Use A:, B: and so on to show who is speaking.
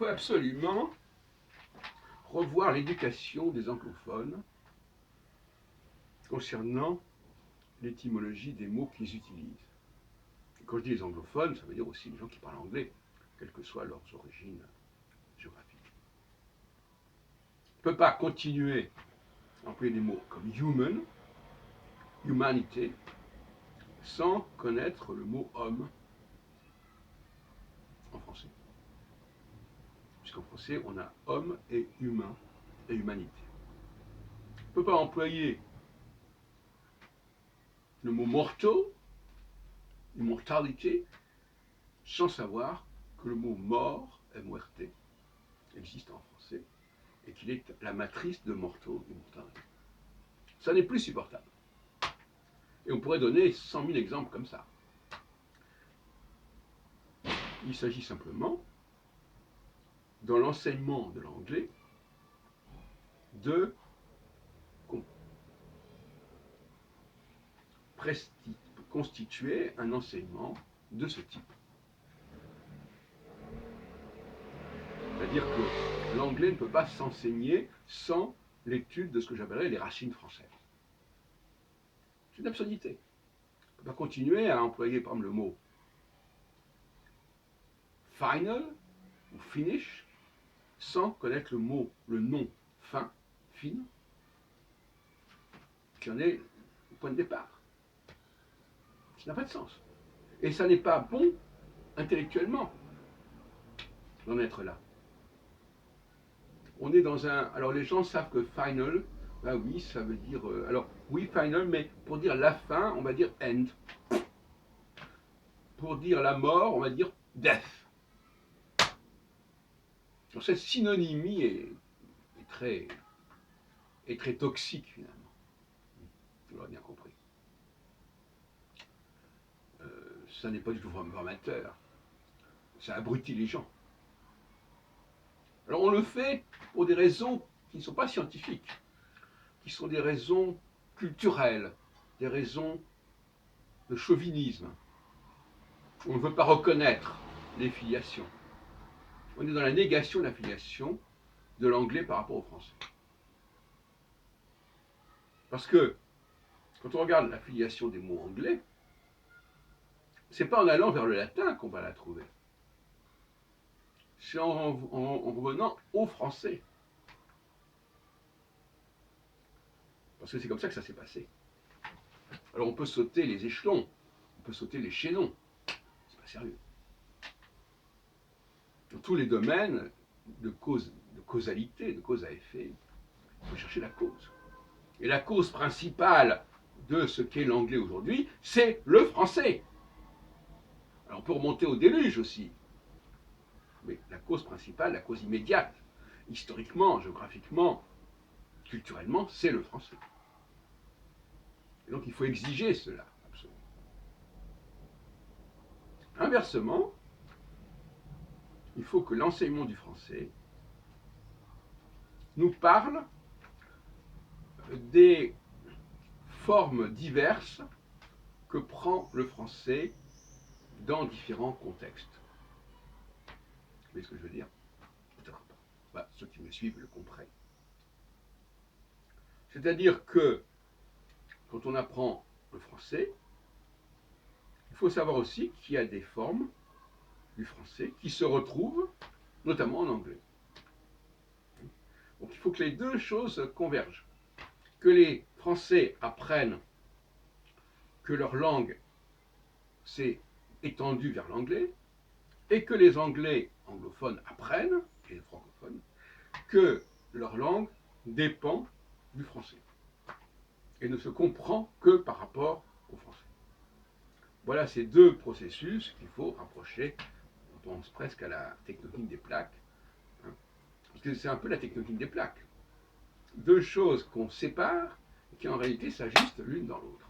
A: faut absolument revoir l'éducation des anglophones concernant l'étymologie des mots qu'ils utilisent. Et quand je dis les anglophones, ça veut dire aussi les gens qui parlent anglais, quelles que soient leurs origines géographiques. On ne peut pas continuer à employer des mots comme human, humanité, sans connaître le mot homme en français. Puisqu'en français, on a homme et humain et humanité. On ne peut pas employer le mot morto, immortalité, sans savoir que le mot mort, muerte, existe en français et qu'il est la matrice de morto, immortalité. Ça n'est plus supportable. Et on pourrait donner 100 000 exemples comme ça. Il s'agit simplement, dans l'enseignement de l'anglais, de constituer un enseignement de ce type. C'est-à-dire que l'anglais ne peut pas s'enseigner sans l'étude de ce que j'appellerais les racines françaises. C'est une absurdité. On ne peut pas continuer à employer, par exemple, le mot final ou finish sans connaître le nom fin, fine, qui en est le point de départ. Ça n'a pas de sens. Et ça n'est pas bon intellectuellement d'en être là. On est dans un... Alors les gens savent que final, ben oui, ça veut dire... alors oui, final, mais pour dire la fin, on va dire end. Pour dire la mort, on va dire death. Alors cette synonymie est très toxique finalement. Vous l'aurez bien compris. Ça n'est pas du tout formateur. Ça abrutit les gens. Alors on le fait pour des raisons qui ne sont pas scientifiques, qui sont des raisons culturelles, des raisons de chauvinisme. On ne veut pas reconnaître les filiations. On est dans la négation de la filiation de l'anglais par rapport au français. Parce que quand on regarde la filiation des mots anglais, c'est pas en allant vers le latin qu'on va la trouver. C'est en revenant au français. Parce que c'est comme ça que ça s'est passé. Alors on peut sauter les échelons, on peut sauter les chaînons. C'est pas sérieux. Dans tous les domaines de causalité, de cause à effet, il faut chercher la cause. Et la cause principale de ce qu'est l'anglais aujourd'hui, c'est le français. Alors on peut remonter au déluge aussi. Mais la cause principale, la cause immédiate, historiquement, géographiquement, culturellement, c'est le français. Et donc il faut exiger cela, absolument. Inversement, il faut que l'enseignement du français nous parle des formes diverses que prend le français dans différents contextes. Vous voyez ce que je veux dire? Peut-être pas. Bah, ceux qui me suivent le comprennent. C'est-à-dire que quand on apprend le français, il faut savoir aussi qu'il y a des formes du français qui se retrouvent notamment en anglais. Donc il faut que les deux choses convergent. Que les Français apprennent que leur langue s'est étendue vers l'anglais, et que les Anglais anglophones apprennent, et les francophones, que leur langue dépend du français et ne se comprend que par rapport au français. Voilà ces deux processus qu'il faut rapprocher. On pense presque à la tectonique des plaques, hein, parce que c'est un peu la tectonique des plaques. Deux choses qu'on sépare et qui en réalité s'ajustent l'une dans l'autre.